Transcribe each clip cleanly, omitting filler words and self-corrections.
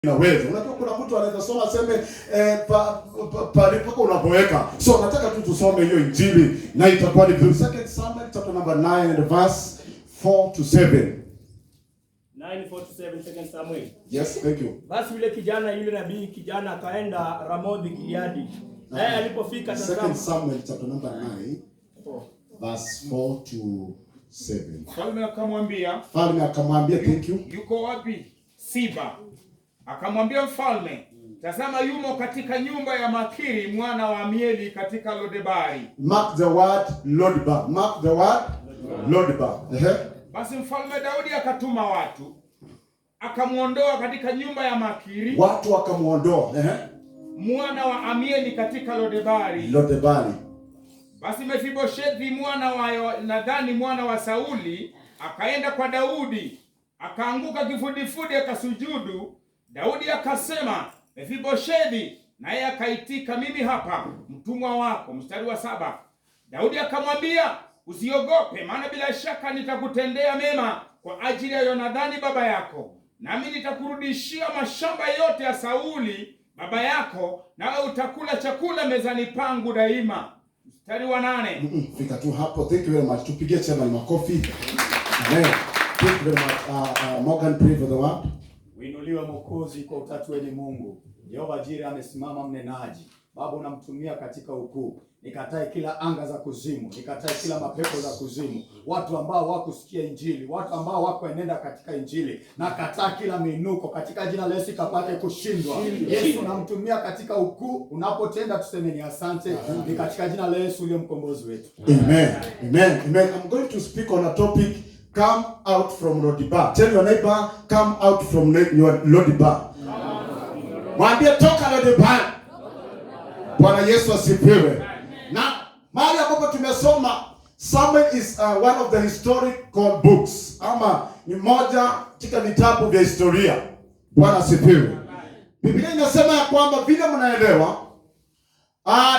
Inaweza. Unajua kuna mtu anaweza soma aseme palipo unapoweka. So nataka tu tusome hiyo Injili na itakuwa ni vizuri. 2 Samuel chapter number 9 and verse 4 to 7. 9:4 to 7, 2 Samuel. Yes, thank you. Basi yule nabii kijana akaenda Ramothi Gileadi. Naye alipofika 2 Samuel chapter number 9 verse 4 to 7. Mfalme akamwambia, thank you. Yuko wapi Siba? Akamwambia mfalme, tazama yumo katika nyumba ya Makiri mwana wa Amieli katika Lodebari. Mark the word Lodeba. Mark the word Lodeba. Basi mfalme Daudi akatuma watu, akamuondoa katika nyumba ya Makiri. Watu wakamuondoa mwana wa Amieli katika Lodebari. Basi Mefiboshethi mwana wa Nadhani mwana wa Sauli akaenda kwa Daudi, akaanguka kifudifudi akasujudu. Daudi akasema, Mefiboshethi, naye akaitika, mimi hapa mtumwa wako. Mstari wa 7. Daudi akamwambia, usiogope, maana bila shaka nitakutendea mema kwa ajili ya Yonadhani baba yako, nami nitakurudishia mashamba yote ya Sauli baba yako, nawe utakula chakula mezani pangu daima. Mstari wa 8. Fika tu hapo. Thank you very much. Tupigie chama ni makofi. Amen. Thank you very much. Morgan, pray for the word. Uinuliwe Mwokozi kwa utatu wenye Mungu. Yehova Jireh amesimama mnenaji. Baba unamtumia katika ukuu. Nikatae kila anga za kuzimu, nikatae kila mapepo za kuzimu. Watu ambao wakusikia Injili, watu ambao wako enenda katika Injili. Na kataa kila minuko katika jina la Yesu kapate kushindwa. Yesu unamtumia katika ukuu, unapotenda tuseme ni asante. Ni katika jina la Yesu uliye mkombozi wetu. Amen. Amen. Amen. I'm going to speak on a topic, come out from Lodibar. Tell your neighbor, come out from your Lodibar. Mwambie toka Lodibar. Bwana Yesu asifiwe. Na mahali ambapo tumesoma, Samuel is one of the historical books. Ama ni moja katika vitabu vya historia. Bwana asifiwe. Biblia inasema ya kwamba vile mnaelewa,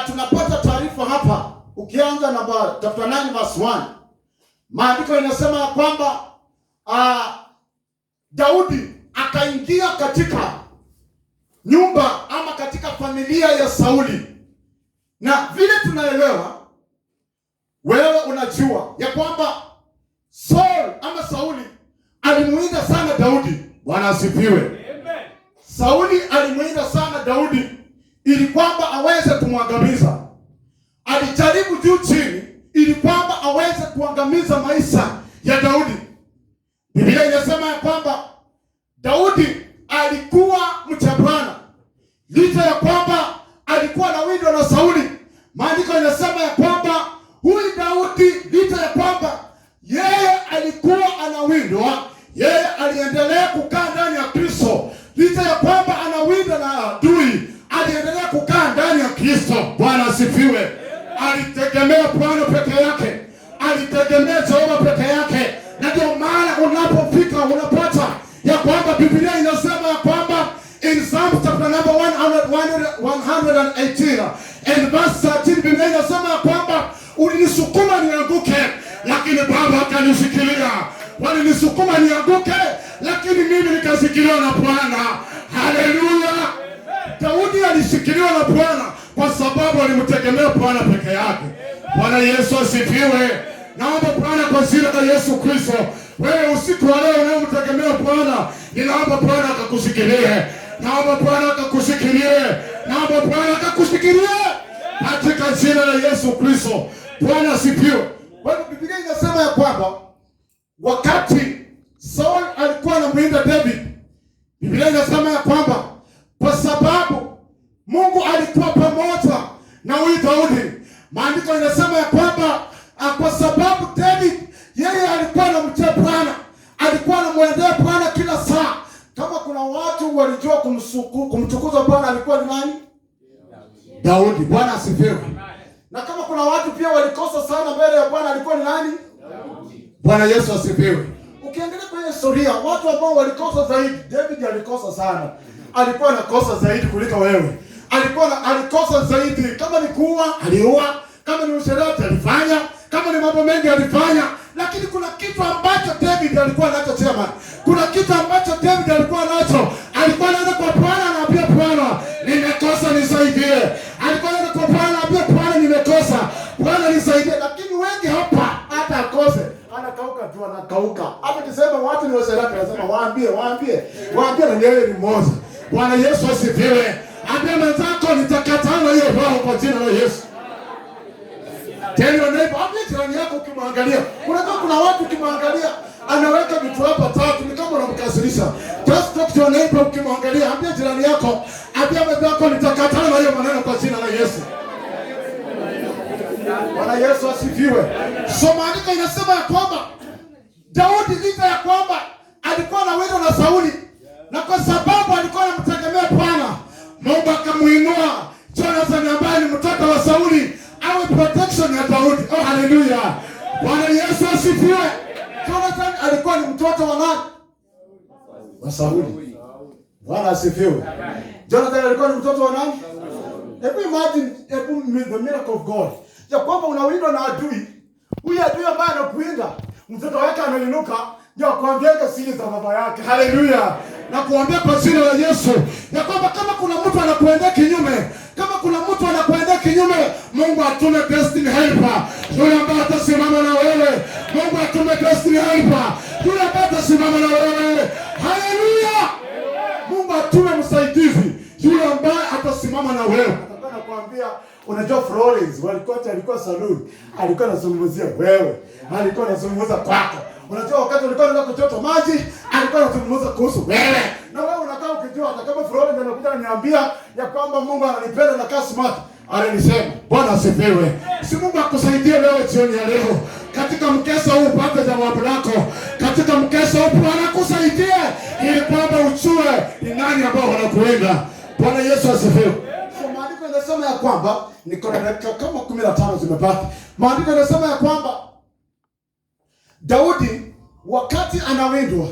tunapata taarifa hapa. Ukianza na chapter 9 verse 1. Maandiko inasema ya kwamba Daudi akaingia katika nyumba ama katika familia ya Sauli. Na vile tunaelewa, wewe unajua ya kwamba Saul ama Sauli alimuinda sana Daudi. Bwana asifiwe. Amen. Sauli alimuinda sana Daudi ili kwamba aweze kumwangamiza. Alijaribu juu chini ili kwamba aweze kuangamiza maisha ya Daudi. Biblia inasema ya kwamba Daudi alikuwa mcha Bwana. Licha ya kwamba alikuwa na windo na Sauli, maandiko inasema ya kwamba huyu Daudi, licha ya kwamba yeye alikuwa anawindwa, yeye aliendelea kukaa ndani ya Kristo. Licha ya kwamba anawindwa na adui, aliendelea kukaa ndani ya Kristo. Bwana asifiwe. Alitegemea Bwana peke yake, alitegemea Jehova peke yake. Na ndio maana unapofika unapata ya kwamba Biblia inasema ya kwamba in Psalm chapter number 118 and verse 13, Biblia inasema ya kwamba ulinisukuma nianguke, lakini Baba akanishikilia. Walinisukuma nianguke, lakini mimi nikashikiliwa na Bwana. Haleluya. Daudi alishikiliwa na Bwana kwa sababu alimtegemea Bwana peke yake. Bwana Yesu asifiwe. Naomba Bwana kwa jina la Yesu Kristo, wewe usiku wa leo unayemtegemea Bwana, ninaomba Bwana akakushikilie. Naomba Bwana akakushikilie. Naomba Bwana akakushikilie katika jina la Yesu Kristo. Bwana asifiwe. Kwa hiyo Biblia inasema ya kwamba wakati Saul alikuwa anamwinda David, Biblia inasema ya kwamba kwa sababu Mungu alikuwa pamoja na huyu Daudi, maandiko inasema ya kwamba kwa sababu David yeye alikuwa anamcha Bwana, alikuwa anamwendea Bwana kila saa. Kama kuna watu walijua kumtukuza Bwana, alikuwa ni nani? Daudi. Bwana asifiwe. Na kama kuna watu pia walikosa sana mbele ya Bwana, alikuwa ni nani? Daudi. Bwana Yesu asifiwe. Ukiangalia kwenye historia, watu ambao walikosa zaidi, David alikosa sana. Alikuwa anakosa zaidi kuliko wewe. Alikosa zaidi. Kama ni kuua, aliua. Kama ni usherati alifanya. Kama ni mambo mengi alifanya. lakini kuna kitu ambacho David alikuwa nacho chairman. Kuna kitu ambacho David alikuwa nacho. Alikuwa anaenda kwa Bwana anaambia Bwana, nimekosa nisaidie. Alikuwa anaenda kwa Bwana anaambia Bwana, nimekosa. Bwana nisaidie. Lakini wengi hapa hata akose anakauka tu, anakauka. Hata kisema watu ni washerati, anasema waambie na yeye ni mmoja. Bwana Yesu asifiwe. Ambia mwenzako nitakatana hiyo roho kwa jina la Yesu. Tell your neighbor, ambia jirani yako ukimwangalia. Kuna watu ukimwangalia anaweka vitu hapa tatu ni kama unamkasirisha. Just talk to your neighbor ukimwangalia, ambia jirani yako, ambia mwenzako nitakatana na hiyo maneno kwa jina la Yesu. Bwana Yesu asifiwe. So maandiko inasema ya kwamba Daudi licha ya kwamba alikuwa na wendo na Sauli, na kwa sababu alikuwa anamtegemea Bwana, Mungu akamuinua Jonathan ambaye ni mtoto wa Sauli awe protection ya Daudi. Oh, hallelujah. Bwana Yesu asifiwe. Jonathan alikuwa ni mtoto wa nani? Wa Sauli. Bwana asifiwe. Jonathan alikuwa ni mtoto wa nani? Hebu imagine, the miracle of God. Ya kwamba unawindwa na adui. Huyu adui ambaye anakuinda, mtoto wake ameinuka, ndio akwambia siri za baba yake. Hallelujah. Na kuambia kwa jina la Yesu ya kwamba kama kuna mtu anakuendea kinyume, Mungu atume destiny helper. Yule ambaye atasimama na wewe. Mungu atume destiny helper. Yule ambaye atasimama na wewe. Hallelujah. Mungu atume msaidizi. Yule ambaye atasimama na wewe. Nataka nakwambia, unajua Florence alikuwa saluni. Alikuwa anazungumzia wewe. Alikuwa anazungumza kwako. Unajua wakati ulikuwa unaenda kuchota maji, alikuwa anazungumza kuhusu wewe. Na wewe unakaa ukijua hata kama Florence anakuja ananiambia ya kwamba Mungu ananipenda na kasi smart. Alisema, Bwana asifiwe. Si Mungu akusaidie leo jioni ya leo. Katika mkesa huu upate jawabu lako. Katika mkesa huu Bwana akusaidie ili kwamba uchue ni nani ambao wanakuenda. Bwana Yesu asifiwe. So maandiko yanasema ya kwamba niko na dakika kama 15 zimebaki. Maandiko yanasema ya kwamba Daudi wakati anawindwa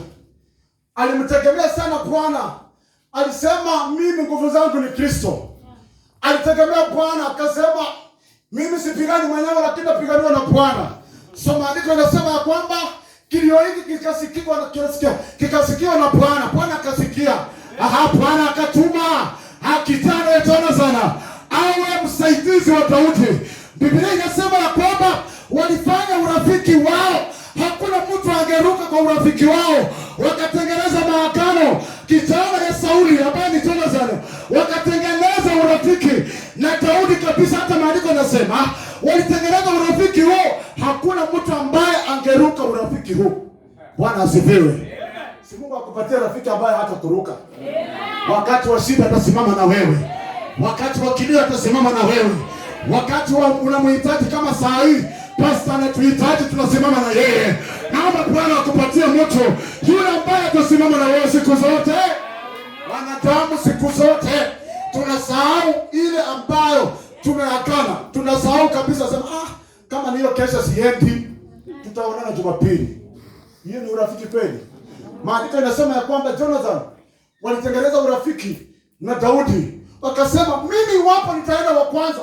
alimtegemea sana Bwana. Alisema mimi nguvu zangu ni Kristo. Alitegemea Bwana, akasema mimi sipigani mwenyewe lakini napiganiwa na Bwana. So maandiko yanasema ya kwamba kilio hiki kikasikiwa na Bwana. Bwana akasikia. Bwana akatuma kijana ya Jonathan awe msaidizi wa Daudi. Biblia inasema ya kwamba walifanya urafiki wao. Hakuna mtu angeruka kwa urafiki wao. Wakatengeneza maagano. Kijana ya Sauli ambaye ni Jonathan wakatengeneza urafiki na Daudi kabisa. Hata maandiko yanasema walitengeneza urafiki huo. Hakuna mtu ambaye angeruka urafiki huu. Bwana asifiwe. Si Mungu akupatia rafiki ambaye hata kuruka. Wakati wa shida atasimama na wewe. Wakati wa kilio atasimama na wewe. Wakati unamhitaji kama saa hii pastor anatuhitaji, tunasimama na yeye. Naomba Bwana akupatie mtu yule ambaye atasimama na wewe siku zote. Wanadamu siku zote tunasahau ile ambayo tumeagana. Tunasahau kabisa, sema kama niyo kesho siendi, tutaonana Jumapili. Hiyo ni urafiki kweli? Maandiko yanasema ya kwamba Jonathan walitengeneza urafiki na Daudi. Wakasema mimi iwapo nitaenda wa kwanza,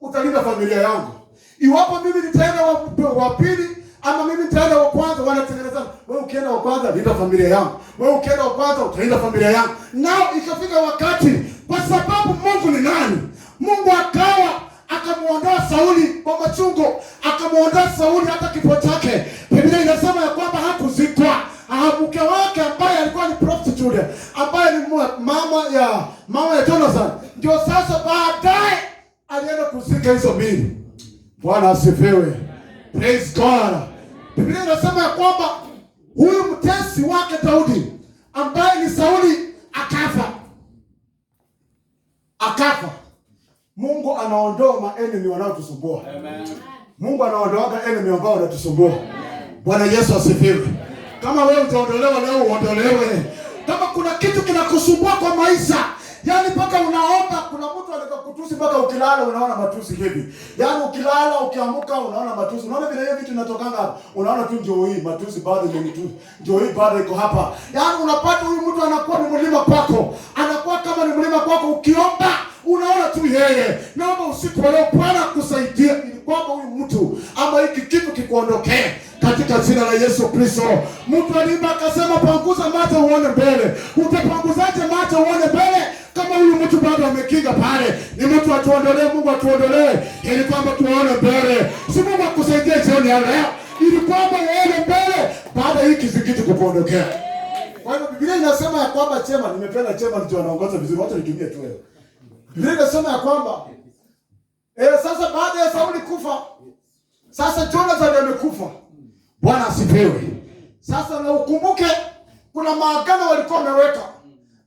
utalinda familia yangu. Iwapo mimi nitaenda wa pili ama mimi nitaenda wa kwanza, wanatengeneza wewe ukienda wa kwanza linda familia yangu. Wewe ukienda wa kwanza utalinda familia yangu. Nao ikafika wakati, kwa sababu Mungu ni nani? Mungu akamuondoa Sauli kwa machungo, akamuondoa Sauli hata kifo chake. Biblia inasema ya kwamba hakuzikwa. Mke wake ambaye alikuwa ni prostitute, ambaye ni mama ya Jonathan, ndio sasa baadaye alienda kuzika hizo mili. Bwana asifiwe. Praise God. Biblia inasema ya kwamba huyu mtesi wake Daudi ambaye ni Sauli akafa. Mungu anaondoa maenemy wanaotusumbua. Amen. Mungu anaondoa enemy ambao wanatusumbua. Bwana Yesu asifiwe. Kama wewe utaondolewa leo, uondolewe. Kama kuna kitu kinakusumbua kwa maisha, yani mpaka unaomba, kuna mtu anataka kutusi mpaka ukilala unaona matusi hivi. Yani ukilala ukiamka unaona matusi. Unaona vile hiyo vitu inatokanga hapa. Unaona tu ndio hii matusi bado ndio mtusi. Ndio hii bado iko hapa. Yani unapata huyu mtu anakuwa ni mlima kwako. Anakuwa kama ni mlima kwako, ukiomba unaona tu yeye. Naomba usiku leo Bwana akusaidie ili kwamba huyu mtu ama hiki kitu kikuondokee katika Kristo. Mtu aliimba akasema, panguza macho uone mbele. Utapanguzaje macho uone mbele kama huyu mtu bado amekinga pale? Ni mtu atuondolee, Mungu atuondolee ili kwamba tuone mbele. Si Mungu akusaidie jioni ya leo ili kwamba uone mbele baada hii kizingiti kukuondokea. Kwa hivyo Biblia inasema ya kwamba Chema, nimependa Chema ndio anaongoza vizuri, wacha nitumie tu leo. Biblia inasema ya kwamba sasa baada ya Sauli kufa, sasa Jonathan amekufa. Bwana asifiwe. Sasa na ukumbuke kuna maagano walikuwa wameweka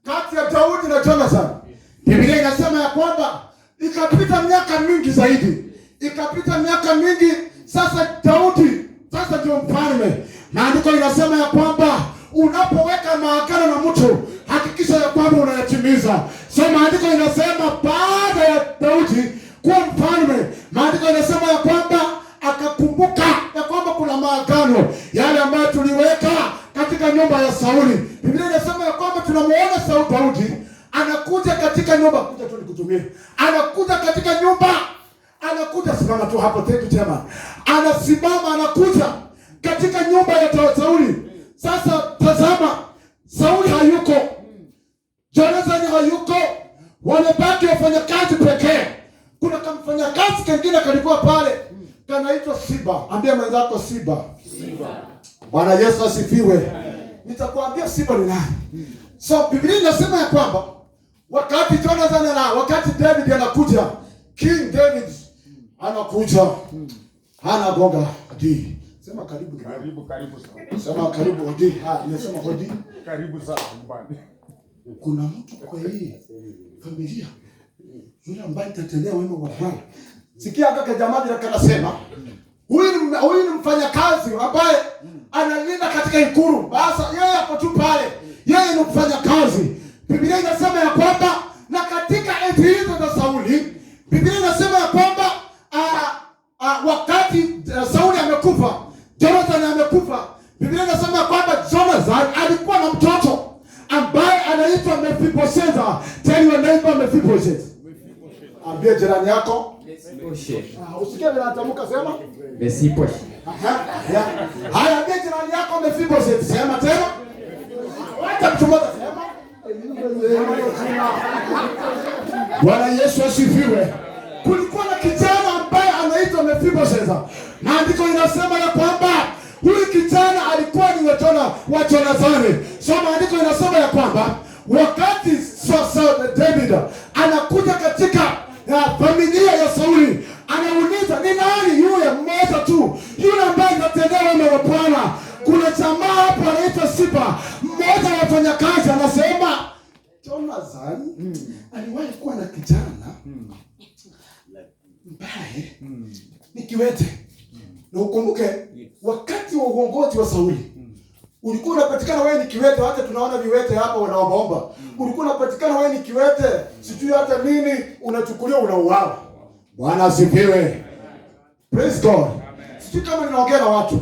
kati ya Daudi na Jonathan. Biblia inasema ya kwamba ikapita miaka mingi zaidi. Ikapita miaka mingi, sasa Daudi sasa ndio mfalme. Maandiko inasema ya kwamba unapoweka maagano na mtu, hakikisha ya kwamba unayatimiza. So maandiko inasema baada ya Daudi kuwa mfalme, maandiko inasema ya kwamba akakumbuka ya kwamba kuna maagano yale ambayo tuliweka katika nyumba ya Sauli. Biblia inasema ya kwamba tunamuona Sauli Daudi anakuja katika nyumba, kuja tu nikutumie. Anakuja katika nyumba, anakuja, simama tu hapo, thank you chairman. Anasimama, anakuja katika nyumba ya Sauli. Sasa tazama, Sauli hayuko, Jonathan hayuko, wamebaki wafanyakazi pekee. Kuna mfanyakazi kingine kalikuwa pale, kanaitwa Siba. Ambia mwenzako Siba. Siba. Bwana Yesu asifiwe. Nitakwambia Siba ni nani. So Biblia inasema ya kwamba wakati Jonathan wakati David anakuja, King David anakuja, anagonga hodi. Sema karibu sana. Sema karibu hodi. Nimesema hodi. Karibu sana nyumbani. Kuna mtu kwa hii familia yule ambaye atatendea wema wa Bwana. Sikia kaka jamaa kanasema, huyu ni mfanyakazi ambaye analinda katika ikulu. Basi yeye hapo tu pale, yeye ni mfanyakazi. Biblia inasema ya kwamba na katika enzi hizo za Sauli, Biblia inasema ya kwamba wakati Sauli amekufa, Jonathan amekufa, Biblia inasema ya kwamba Jonathan alikuwa na mtoto ambaye anaitwa Mephibosheth. Tell your neighbor Mephibosheth. Ambia jirani yako Mephibosheth. Usikie vile anatamka, sema Mephibosheth. Haya, ambia jirani yako Mephibosheth. Sema tena. Wacha mchungaji sema. Bwana Yesu asifiwe. Kulikuwa na kijana ambaye anaitwa Mephibosheth. Maandiko inasema ya kwamba huyu kijana alikuwa ni wa Jonathan. So maandiko inasema ya kwamba wakati David anakuja katika familia ya Sauli, anauliza ni nani yule mmoja tu, yule ambaye anatendea wema wa Bwana. Kuna jamaa hapo anaitwa Siba, mmoja wa wafanyakazi, anasema Jonathan aliwahi kuwa na kijana mbaye ni kiwete. Na ukumbuke wakati wa uongozi wa Sauli ulikuwa unapatikana wewe ni kiwete, hata tunaona viwete hapa wanaomba. Ulikuwa unapatikana wewe ni kiwete, sijui hata nini, unachukuliwa unauawa. Bwana asifiwe. Praise God. Sijui kama ninaongea na watu.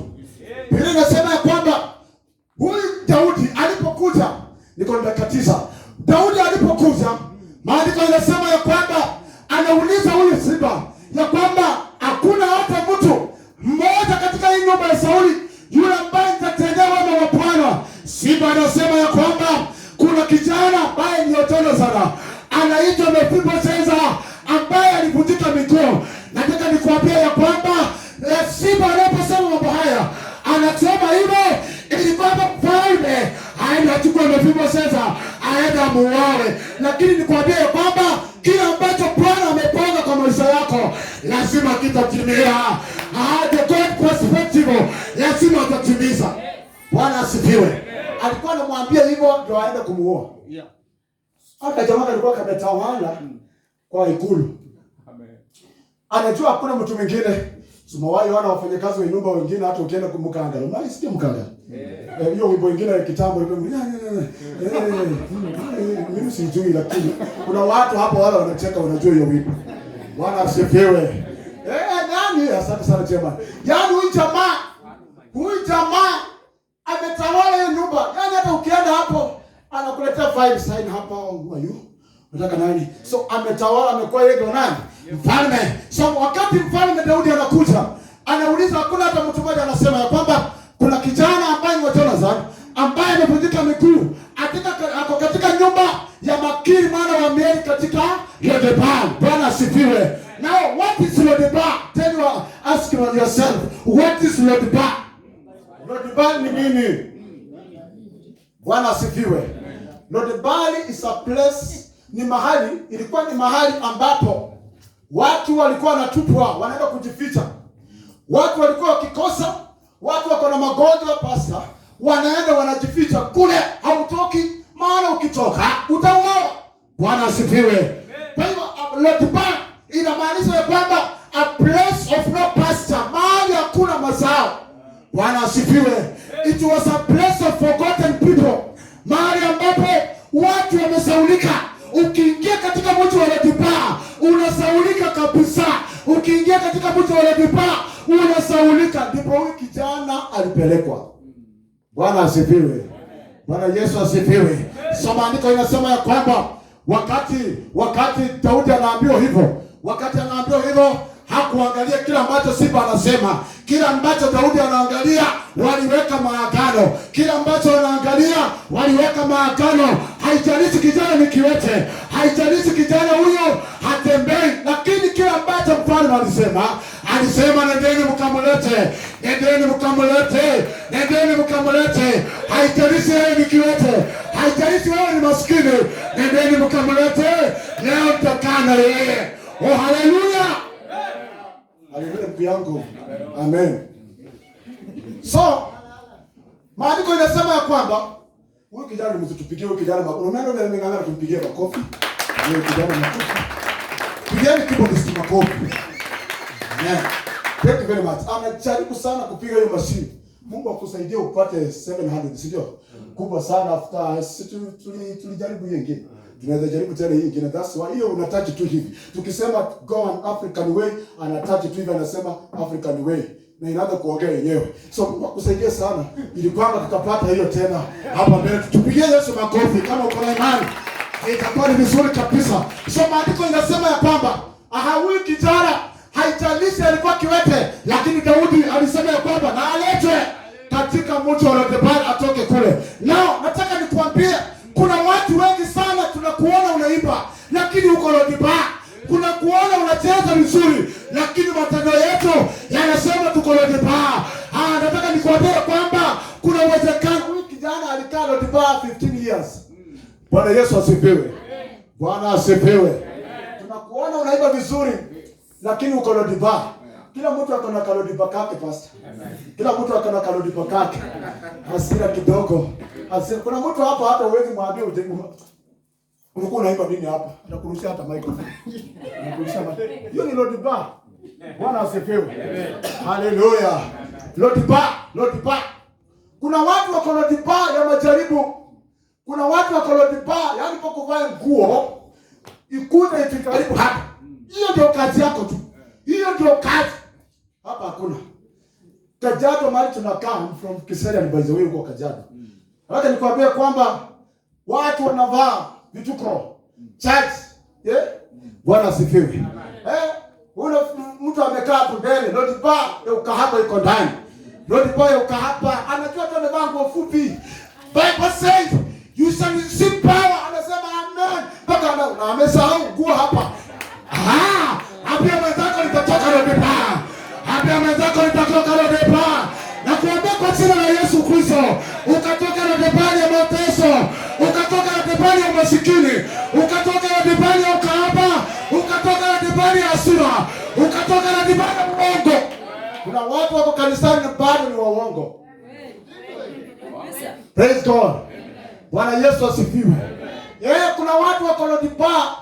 Biblia inasema ya kwamba huyu Daudi alipokuja, niko ndakatiza. Daudi alipokuja, maandiko yanasema ya kwamba anauliza huyu Siba ya kwamba hakuna hata mtu mmoja katika hii nyumba ya Sauli yule ambaye nitatendea wema wa Bwana. Siba anasema ya kwamba kuna kijana ambaye ni Jonathan anaitwa Mephibosheth ambaye alivunjika miguu. Nataka nikuambia ya kwamba Siba anaposema mambo haya anasema hivyo ili kwamba mfalme aende achukue Mephibosheth aende amuoe. Lakini nikwambia ya kwamba kila ambacho Bwana amepanga kwa maisha yako lazima kitatimia. The God perspective lazima atatimiza. Bwana asifiwe. Alikuwa anamwambia hivyo ndio aende kumuoa. Hata jamaa alikuwa kametawala kwa ikulu. Amen. Anajua hakuna mtu mwingine. Sumawahi wana wafanyakazi wa nyumba wengine, hata ukienda kumkanga. Unasikia mkanga? Hiyo wimbo wengine ya kitambo ile. Mimi sijui, lakini kuna watu hapo wala wanacheka, wanajua hiyo wimbo. Bwana asifiwe. Nani? Asante sana chema. Yaani huyu jamaa ametawala hiyo nyumba. Yaani hata ukienda hapo anakuletea file sign hapa, who are you? Unataka nani? So ametawala, amekuwa yeye ndio nani? Mfalme. So wakati mfalme Daudi anakuja, anauliza hakuna hata mtu mmoja, anasema ya kwamba kuna kijana ambaye anaitwa Jonathan ambaye amevunjika miguu ako katika nyumba ya Makiri mwana wa Amieli katika Lo-debar. Bwana asifiwe. Now what is Lo-debar? Tell you, ask yourself, what is Lo-debar? Lo-debar ni nini? Bwana asifiwe. Lo-debar is a place, ni mahali, ilikuwa ni mahali ambapo watu walikuwa wanatupwa, wanaenda kujificha. Watu walikuwa wakikosa, watu wako na magonjwa pasta, wanaenda wanajificha kule, hautoki, maana ukitoka utauawa. Bwana asifiwe. Kwa hivyo Lo-debar inamaanisha ya kwamba a place of no pasture, mahali hakuna mazao. Bwana asifiwe. It was a place of forgotten people, mahali ambapo watu wamesaulika. Ukiingia katika mji wa Lo-debar unasaulika kabisa. Ukiingia katika mji wa Lo-debar unasaulika. Ndipo huyu kijana alipelekwa. Bwana asifiwe. Bwana Yesu asifiwe. Soma andiko inasema ya kwamba wakati Daudi anaambiwa hivyo, hakuangalia kila ambacho Simba anasema. Kila ambacho Daudi anaangalia waliweka maagano. Kila ambacho wanaangalia waliweka maagano. Haijalishi kijana ni kiwete, haijalishi kijana huyo hatembei, lakini kila ambacho mfalme alisema nendeni mkamulete. Haijalishi wewe ni kiwete, haijalishi wewe ni maskini, nendeni mkamulete. Leo mtakaa na yeye. Oh, haleluya. Haleluya ndugu yangu. Amen. So, maandiko inasema ya kwamba huyu kijana msitupigie huyu kijana makofi. Unaona vile nimeng'ang'ana tumpigie makofi. Huyu kijana makofi. Pigieni keyboardist makofi. Amen. Thank you very much. Anajaribu sana kupiga hiyo mashine. Mungu akusaidie upate 700, si ndio? Kubwa sana after tulijaribu hiyo nyingine. Tunaweza jaribu tena hii nyingine. That's why hiyo unatouch tu hivi. Tukisema go an African way, anatouch tu hivi anasema African way. Na inaanza kuongea yenyewe. So Mungu akusaidie sana ili kwamba tutapata hiyo tena hapa mbele. Tupigie Yesu makofi kama uko na imani. Itakuwa ni vizuri kabisa. So maandiko inasema ya kwamba huyu kijana haijalishi alikuwa kiwete, lakini Daudi alisema ya kwamba na aletwe katika mji wa Lo-debar, atoke kule. Now nataka nikuambie kuna watu wengi sana tunakuona unaimba lakini uko Lo-debar. Kuna kuona unacheza vizuri lakini matendo yetu yanasema tuko Lo-debar. Nataka nikuambie kwamba kuna uwezekano huyu kijana alikaa Lo-debar 15 years. Bwana Yesu asifiwe. Bwana asifiwe. Tunakuona unaimba vizuri lakini uko Lo-debar. Kila mtu ako na Lo-debar kake pastor. Kila mtu ako na Lo-debar kake. Hasira kidogo. Kuna mtu hapa hata uwezi mwambie ulikuwa unaimba nini hapa? Atakurushia hata microphone. Anakurushia microphone. Hiyo ni Lo-debar. Bwana asifiwe. Haleluya. Lo-debar. Kuna watu wako Lo-debar ya majaribu. Kuna watu wako Lo-debar yani kwa kuvaa nguo ikuta ikikaribu hapa. Hiyo ndio kazi yako tu. Hiyo ndio kazi. Hapa hakuna. Kajiado mahali tunakaa from Kiserian by the way uko Kajiado. Hata nikwambia kwamba watu wanavaa vituko. Church. Bwana asifiwe. Mtu amekaa hapo mbele, Lo-debar ya ukahaba iko ndani. Lo-debar ya ukahaba anajua tu amevaa nguo fupi. Bible says you shall receive power. Anasema amen. Mpaka na amesahau nguo hapa. Apia mwenzako nitatoka Lo-debar. Na kuambia kwa jina la Yesu Kristo, ukatoka Lo-debar ya mateso, ukatoka Lo-debar ya masikini, ukatoka Lo-debar ya ukahaba, ukatoka Lo-debar ya hasira, ukatoka Lo-debar ya uongo. Kuna watu wako kanisani bado ni waongo. Praise God. Bwana Yesu asifiwe. Kuna watu wako Lo-debar.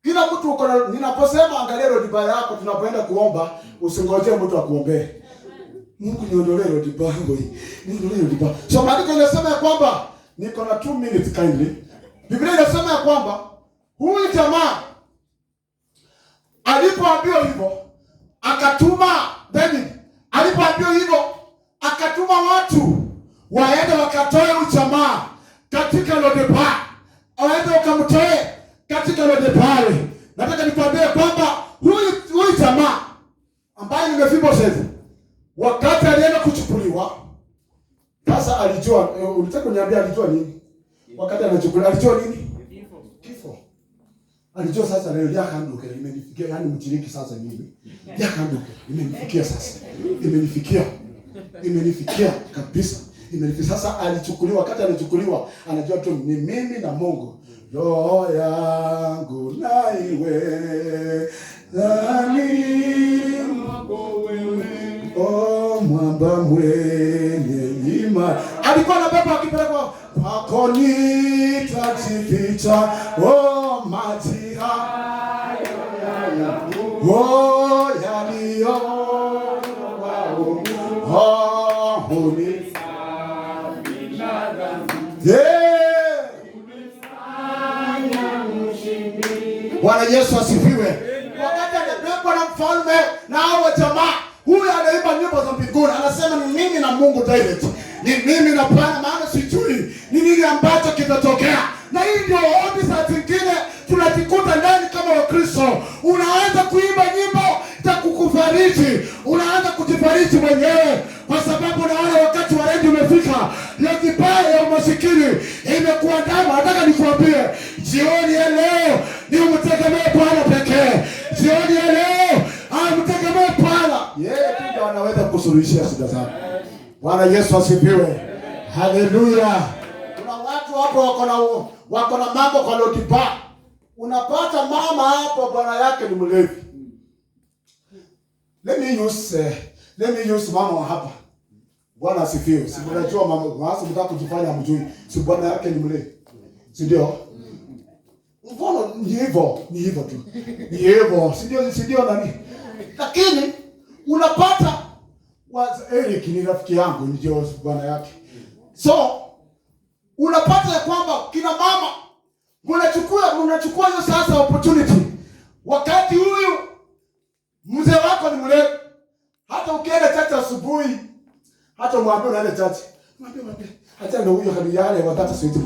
Kila mtu uko na, ninaposema angalia Lo-debar yako tunapoenda kuomba, usingojee mtu akuombee. Mungu niondolee Lo-debar hii. Niondolee Lo-debar. So maandiko yanasema ya kwamba niko na 2 minutes kindly. Biblia inasema ya kwamba huyu jamaa alipoambiwa hivyo akatuma David. Alipoambiwa hivyo akatuma watu waende wakatoe huyu jamaa katika Lo-debar. Waende wakamtoe katika Lo-debar. Nataka nikwambie kwamba huyu jamaa ambaye ni Mephibosheth wakati alienda kuchukuliwa, sasa alijua, ulitaka kuniambia alijua nini? Wakati anachukuliwa alijua nini? Kifo. Alijua sasa leo ya kanduke imenifikia, yani mtiriki sasa mimi. Ya kanduke imenifikia sasa. Imenifikia kabisa. Imenifikia sasa. Alichukuliwa, wakati anachukuliwa anajua tu ni mimi na Mungu. Roho yangu na iwe nani mwako wewe, o mwamba mwenye imani. Alikuwa anabeba akipelekwa kwako nitajificha, o maji hayo yaliyo Bwana Yesu asifiwe. Wakati anabebwa na mfalme na hao jamaa, huyu anaimba nyimbo za mbinguni, anasema ni mimi na Mungu direct. Ni mimi na Bwana, maana sijui ni nini ambacho kitatokea. Na hii ndio ombi saa zingine tunajikuta ndani kama Wakristo. Unaanza kuimba nyimbo za kukufariji, unaanza kujifariji mwenyewe kwa sababu unaona wakati wa redio umefika. Leo baya ya umasikini imekuandama. Nataka nikwambie jioni ya leo ni umtegemee Bwana pekee. Jioni ya leo mtegemee Bwana. Yeye tu ndiye anaweza kusuluhisha shida zako. Bwana Yesu asifiwe. Haleluya. Kuna watu hapo wako na mambo kwa Lodiba. Unapata mama hapo bwana yake ni mlevi. Let me use mama hapa. Bwana asifiwe. Si mnajua mama, wasi mtaka kujifanya mjui. Si bwana yake ni mlevi. Si ndio? Mfano ni hivyo tu. Ni hivyo. Si ndio nani? Lakini unapata Eric ni rafiki yangu, ndio bwana yake. So unapata ya kwamba kina mama mnachukua hiyo sasa opportunity. Wakati huyu mzee wako ni mlevi, hata ukienda chacha asubuhi, hata mwambie unaenda chacha, mwambie hata ndio huyo kabla yale watata siwezi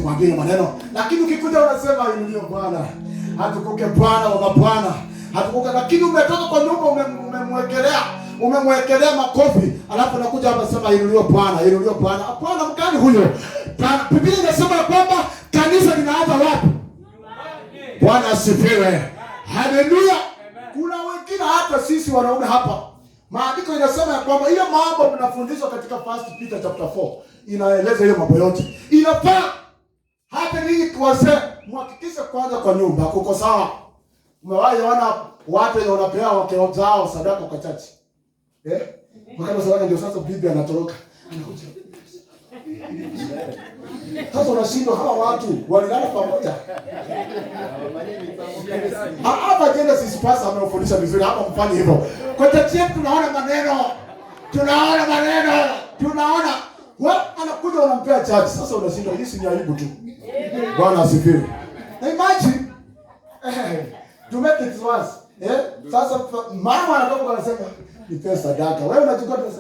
mwambie maneno. Lakini ukikuja unasema ndio Bwana, hatukuke Bwana wa mabwana, hatukuke. Lakini umetoka kwa nyumba umemwekelea makofi, alafu nakuja hapa sema inuliwe Bwana. Bwana mkani huyo? Biblia inasema kwamba kanisa linaanza wapi? Bwana asifiwe. Haleluya. Kuna wengine hata sisi wanaume hapa, maandiko inasema ya kwamba ile mambo mnafundishwa katika 1 Peter chapter 4 inaeleza hiyo mambo yote. Inafaa hata ninyi wazee mhakikishe kwanza kwa nyumba kuko sawa. Umewahi ona watu wanapewa wake wao sadaka kwa chachi? Wakati sadaka ndio sasa bibi anatoroka. Anakuja. Sasa unashindwa hawa watu walilala pamoja. Hapa Genesis pasa amefundisha vizuri, hapa mfanye hivyo. Kwa chachi yetu tunaona maneno. Anakuja wanampea chachi. Sasa unashindwa, hii si aibu tu. Bwana asifiwe. Na imagine to make it worse. Sasa mama anatoka anasema ni pesa sadaka. Wewe unachukua pesa.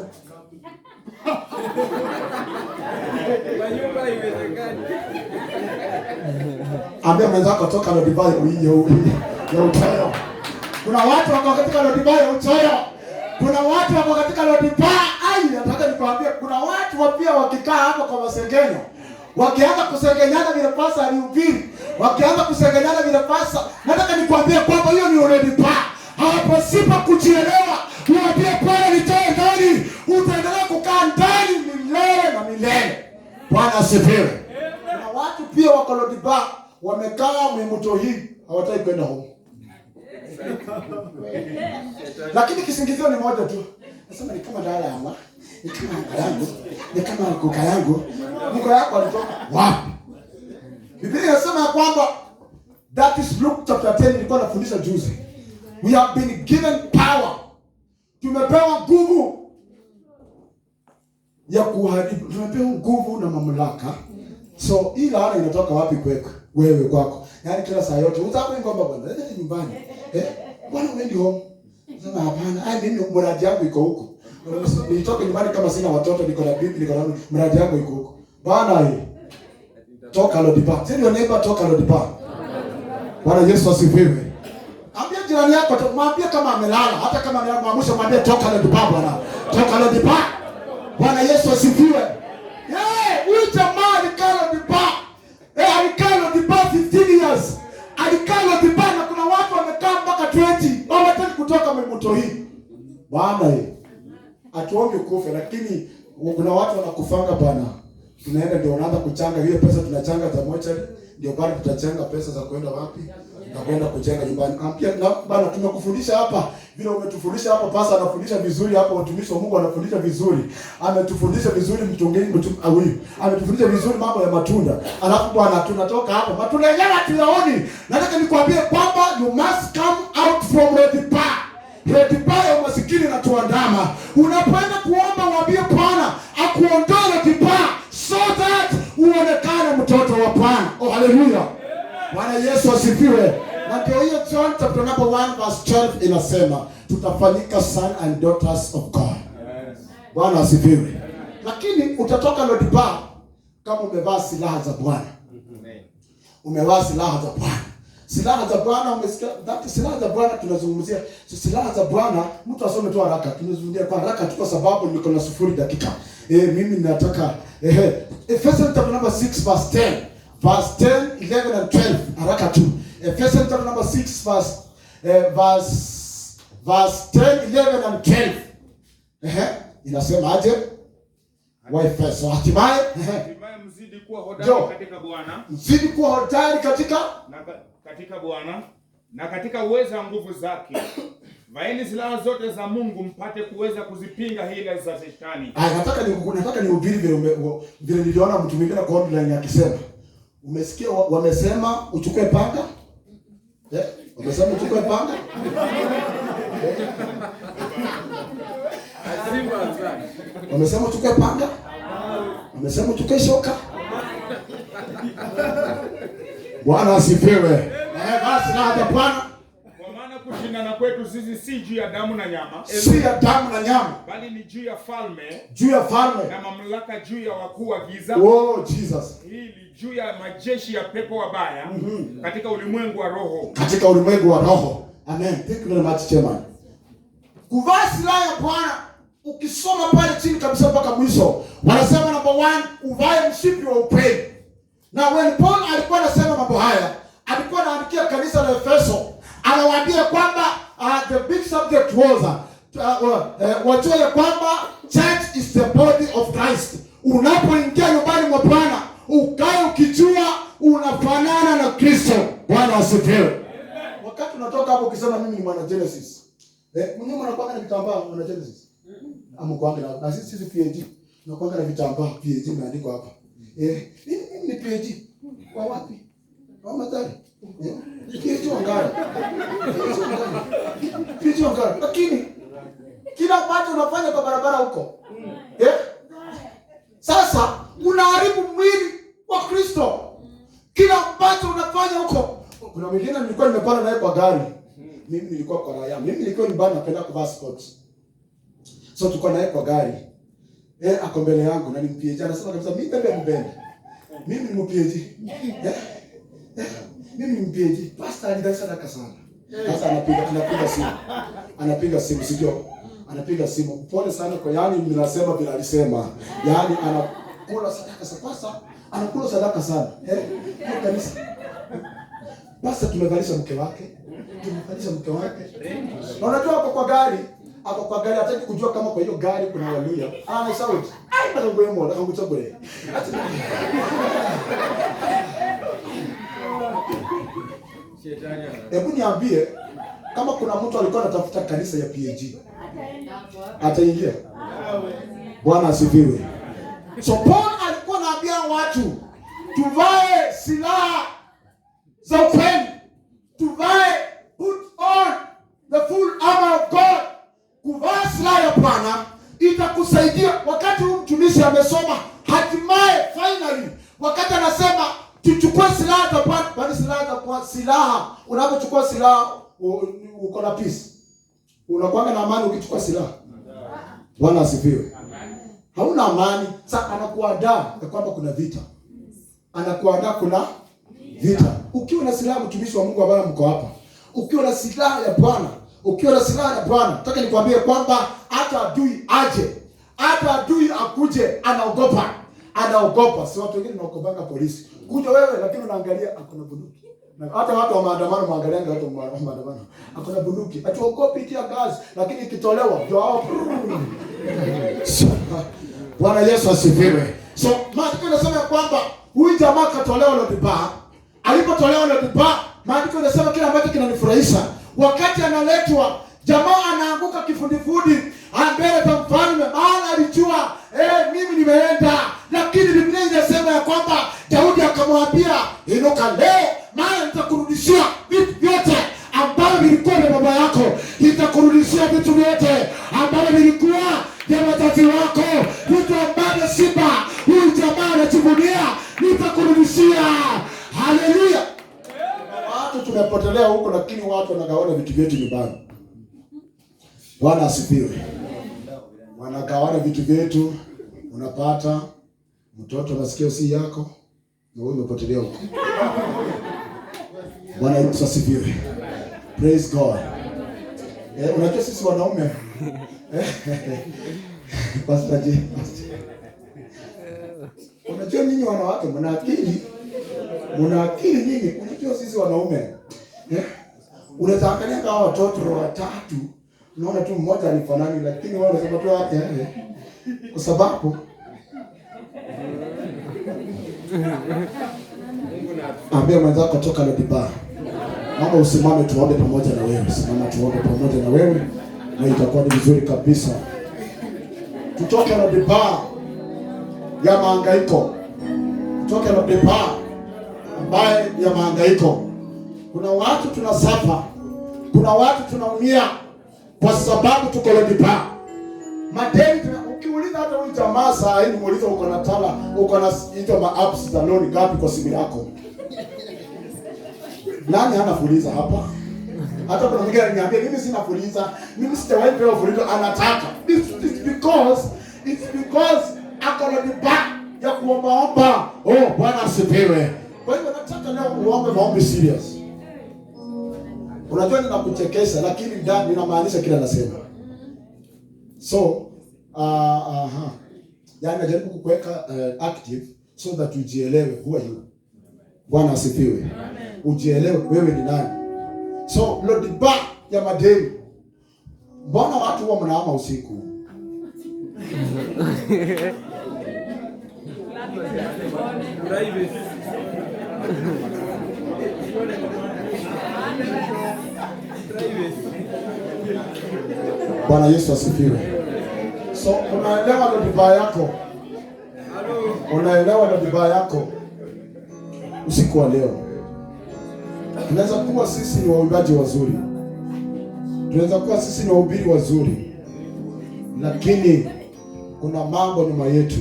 Ambia mwenzako toka Lodiba ya uchoyo. Kuna watu wako katika Lodiba ya uchoyo. Kuna watu wako katika Lodiba. Nataka nikwambie kuna watu pia wakikaa hapo kwa masengenyo. Wakianza kusengenyana vile pasa alihubiri. Wakianza kusengenyana vile pasa. Nataka nikwambie kwamba hiyo ni Lodiba. Hapo sipa kujielewa. Mwambie Bwana nitoe ndani. Utaendelea kukaa ndani milele na milele. Bwana asifiwe. Kuna watu pia wako Lodiba wamekaa mwimuto hii, hawataki kwenda home. Lakini kisingizio ni moja tu. Nasema ni kama dada yangu, ni kama mama yangu, ni kama kuka yangu. Mko yako alitoka wapi? Biblia inasema kwamba that is Luke chapter 10 nilikuwa nafundisha juzi. We have been given power. Tumepewa nguvu ya kuharibu. Tumepewa nguvu na mamlaka. So hii laana inatoka wapi kwako? Wewe kwako. Yaani kila saa yote utakwenda kwamba bwana, nenda nyumbani. Bwana uendi home. Sema hapana, mimi mradi yangu iko huko. Nitoke nyumbani kama sina watoto, niko na bibi, niko na mradi yangu iko huko. Bwana toka Lodiba. Sisi ndio neighbor toka Lodiba. Bwana Yesu asifiwe. Ambia jirani yako, mwambie kama amelala, hata kama ameamsha mwambie toka Lodiba bwana. Toka Lodiba. Bwana Yesu asifiwe. years alikaa Lodebar, na kuna watu wamekaa mpaka 20 hawataki kutoka moto hii. Bwana atuombe kufe, lakini kuna watu wanakufanga bwana. Tunaenda ndio wanaanza kuchanga ile pesa tunachanga za mochari, ndio bado tutachanga pesa za kwenda wapi? Na kwenda kujenga nyumbani. Ampia bwana, tumekufundisha hapa vile umetufundisha hapa, pasa anafundisha vizuri hapa, watumishi wa Mungu anafundisha vizuri. Ametufundisha vizuri ametufundisha vizuri mambo ya matunda. Alafu bwana tunatoka hapa, matunda yenyewe tuyaoni. Nataka nikwambie kwamba you must come out from Lodebar. Lodebar ya umasikini na tuandama. Unapoenda kuomba mwambie Bwana akuondoe Lodebar so that uonekane mtoto wa Bwana. Oh, haleluya. Bwana Yesu asifiwe. Na ndio hiyo John chapter number 1 verse 12 inasema tutafanyika son and daughters of God. Yes. Bwana asifiwe. Lakini utatoka Lodebar kama umevaa silaha za Bwana. Amen. Umevaa silaha za Bwana. Silaha za Bwana umesikia? Silaha za Bwana tunazungumzia. Silaha za Bwana mtu asome tu haraka. Tunazungumzia kwa haraka tu kwa sababu niko na 0 dakika. Mimi nataka Ephesians chapter number 6 verse 10. Verse 10, 11 and 12. Haraka tu. Ephesians chapter number 6 verse 10, 11 and 12. Inasema aje? Waefeso. Hatimaye mzidi kuwa hodari katika Bwana. Mzidi kuwa hodari katika Bwana na katika uwezo wa nguvu zake. Vaeni silaha zote za Mungu mpate kuweza kuzipinga hila za Shetani. Nataka nihubiri vile niliona mtu mwingine kwa online akisema. Umesikia wamesema uchukue panga? Wamesema uchukue panga? Wamesema uchukue panga? Wamesema uchukue shoka? Bwana asifiwe. Basi na hata Bwana. Kwa maana kushindana kwetu sisi si juu ya damu na nyama. Si ya damu na nyama. Bali ni juu ya falme. Juu ya falme. Na mamlaka juu ya wakuu wa giza. Oh Jesus. Hili juu ya majeshi ya pepo wabaya katika ulimwengu wa roho. Katika ulimwengu wa roho. Amen. Thank you very much, Chairman. Kuvaa silaha ya Bwana, ukisoma pale chini kabisa mpaka mwisho, wanasema number 1, uvae mshipi wa upendo. Na when Paul alikuwa anasema mambo haya, alikuwa anaandikia kanisa la Efeso, anawaambia kwamba the big subject was wajua ya kwamba church is the body of Christ. Unapoingia nyumbani mwa Bwana, ukae ukijua unafanana na Kristo. Bwana asifiwe. Wakati unatoka hapo ukisema mimi ni mwana Genesis. Mwenye mnakuanga na vitambaa mwana Genesis. Amkuanga na sisi PhD. Tunakuanga na vitambaa PhD imeandikwa hapa. Mimi ni PhD. Kwa wapi? Kwa Mathare. PhD wangapi? PhD wangapi? Lakini kila ambacho unafanya kwa barabara huko. Sasa unaharibu mwili wa Kristo. Kila ambacho unafanya huko. Kuna mwingine nilikuwa nimepanda naye kwa gari. Mimi nilikuwa kwa raia. Mimi nilikuwa nyumbani napenda kuvaa sports. So tulikuwa naye kwa gari. Ako mbele yangu na ni PhD. Anasema kabisa mimi mbele. Mimi ni PhD. Mimi ni PhD. Pastor alidai sadaka sana. Sasa anapiga simu sio? Anapiga simu. Pole sana kwa ninasema bila alisema. Anakula sadaka sasa. Anakula sadaka sana. Kanisa. Basi tumevalisha mke wake. Na unajua hapo kwa gari hataki kujua kama kwa hiyo gari kuna haleluya. Ana sauti. Bado ngoe mola kanguchagure. Hebu niambie kama kuna mtu alikuwa anatafuta kanisa ya PhD. Ataingia. Bwana asifiwe. So Paul alikuwa anaambia watu tuvae silaha za upendo. Tuvae, put on the full armor of God. Kuvaa silaha ya Bwana itakusaidia wakati mtumishi amesoma hatimaye finally wakati anasema tuchukue silaha za Bwana. Bali silaha unapochukua silaha uko na peace. Unakuwa na amani ukichukua silaha. Bwana asifiwe. Hauna amani, sasa anakuandaa kwamba kuna vita. Anakuandaa kuna vita. Ukiwa na silaha mtumishi wa Mungu ambaye mko hapa. Ukiwa na silaha ya Bwana, nataka nikwambie kwamba hata adui aje, hata adui akuje anaogopa. Si watu wengine wanaogopanga polisi. Kuja wewe lakini unaangalia akona bunduki. Hata watu wa maandamano muangalianga watu wa maandamano. Hakuna bunduki. Hatuogopi tia gas, lakini ikitolewa ndio hao. Bwana Yesu asifiwe. So, maandiko yanasema kwamba huyu jamaa katolewa Lo-Debar. Alipotolewa Lo-Debar, maandiko yanasema kile ambacho kinanifurahisha. Wakati analetwa, jamaa anaanguka kifudifudi mbele za mfalme, maana alijua mimi nimeenda. Lakini Biblia inasema ya kwamba Daudi akamwambia, inuka leo, maana nitakurudishia vitu vyote ambavyo vilikuwa vya baba yako. Nitakurudishia vitu vyote ambavyo vilikuwa vya wazazi wako. Vitu ambavyo Simba huyu jamaa anajivunia, nitakurudishia. Haleluya. Watu tumepotelea huko, lakini watu wanagawana vitu vyetu nyumbani. Bwana asifiwe. Wanagawana vitu vyetu, unapata mtoto masikio si yako na wewe umepotelea huko. Bwana Yesu asifiwe. Praise God. Unajua sisi wanaume Pastor J. Unajua ninyi wanawake mna akili nyinyi. Unajua sisi wanaume unataka kama watoto watatu, unaona tu mmoja alifanani, lakini wao wanasema tu yake kwa sababu ambia mwenzako toka Lo-Debar. Mama usimame tuombe pamoja na wewe. Simama tuombe pamoja na wewe na itakuwa ni vizuri kabisa. Tutoke Lo-Debar ya mahangaiko. Tutoke Lo-Debar ambaye ya mahangaiko. Kuna watu tunasafa. Kuna watu tunaumia kwa sababu tuko Lo-Debar. Madeni ukiuliza hata huyu jamaa saa hii muuliza uko na tala, uko na hizo ma-apps za loan ngapi kwa simu yako? Nani anafuliza hapa? Hata kuna mwingine ananiambia mimi sina fuliza, mimi sijawahi pewa fuliza, anataka. It's because ako Lo-Debar ya kuomba. Bwana asifiwe. Kwa hivyo nataka leo uombe maombi serious. Unajua ninakuchekesha lakini ndani ninamaanisha kila nasema. So, yaani najaribu kukuweka active so that ujielewe who are you. Bwana asifiwe. Ujielewe wewe ni nani. So, Lo-Debar ya madeni. Mbona watu huwa mnaama usiku? Bwana Yesu asifiwe. So, unaelewa Lo-Debar yako? Unaelewa Lo-Debar yako? Usiku wa leo. Tunaweza kuwa sisi ni waimbaji wazuri. Tunaweza kuwa sisi ni wahubiri wazuri. Lakini kuna mambo nyuma yetu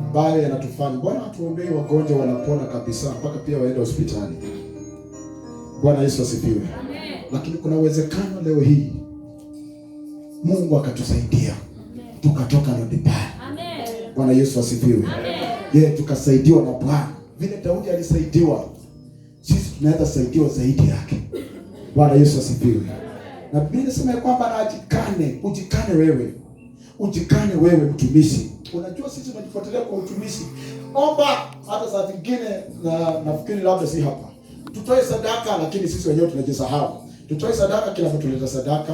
ambayo yanatufanya. Bwana atuombee wagonjwa wanapona kabisa mpaka pia waende hospitali. Bwana Yesu asifiwe. Lakini kuna uwezekano leo hii Mungu akatusaidia tukatoka Lo-Debar. Amen. Bwana Yesu asifiwe. Amen. Tukasaidiwa na Bwana. Vile Daudi alisaidiwa, sisi tunaweza saidiwa zaidi yake. Bwana Yesu asifiwe. Na Biblia inasema kwamba ujikane wewe. Ujikane wewe mtumishi. Unajua sisi tunajifuatilia kwa utumishi. Omba hata saa zingine nafikiri labda si hapa. Tutoe sadaka lakini sisi wenyewe tunajisahau. Tutoe sadaka kila mtu leta sadaka.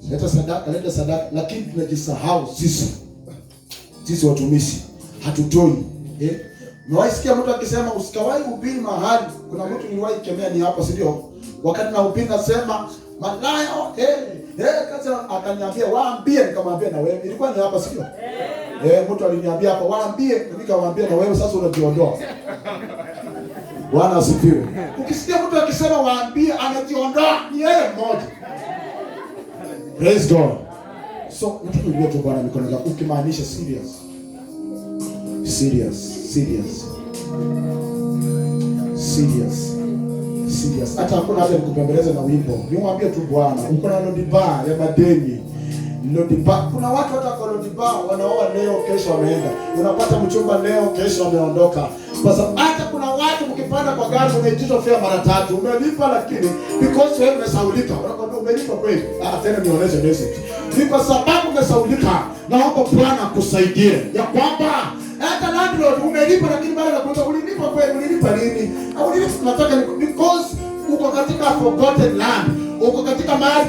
Leta sadaka lakini tunajisahau sisi. Sisi watumishi hatutoi. Nawaisikia mtu akisema usikawahi kuhubiri mahali. Kuna mtu niliwahi kemea ni hapa, si ndio? Wakati na hubiri nasema malaya kaza akaniambia waambie, nikamwambia na wewe. Ilikuwa ni hapa, si ndio? Mtu aliniambia hapa waambie, nikamwambia na wewe sasa unajiondoa. Bwana asifiwe. Ukisikia mtu akisema waambie anajiondoa, ni yeye mmoja. Praise God. So, nataka tu Bwana mikono yako ukimaanisha serious. Hata hakuna haja nikupembeleze na wimbo. Nimwambie tu Bwana, uko na Lo-Debar ya madeni. Lo-Debar. Kuna watu hata kwa Lo-Debar wanaoa leo kesho wameenda. Unapata mchumba leo kesho wameondoka. Kwa sababu hata kuna watu mkipanda kwa gari unaitishwa fare mara 3. Umelipa lakini because wewe umesaulika. Unakwambia umelipa kweli. Tena nionyeshe message. Ni kwa sababu umesaulika. Naomba Bwana akusaidie. Ya kwamba hata landlord umelipa lakini bado anakuuliza ulilipa kweli, ulilipa nini? Au ulilipa nataka because uko katika forgotten land, uko katika mahali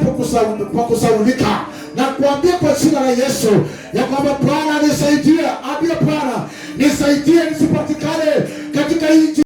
pa kusaulika, na kuambia kwa jina la Yesu ya kwamba Bwana nisaidie, ambia Bwana nisaidie nisipatikane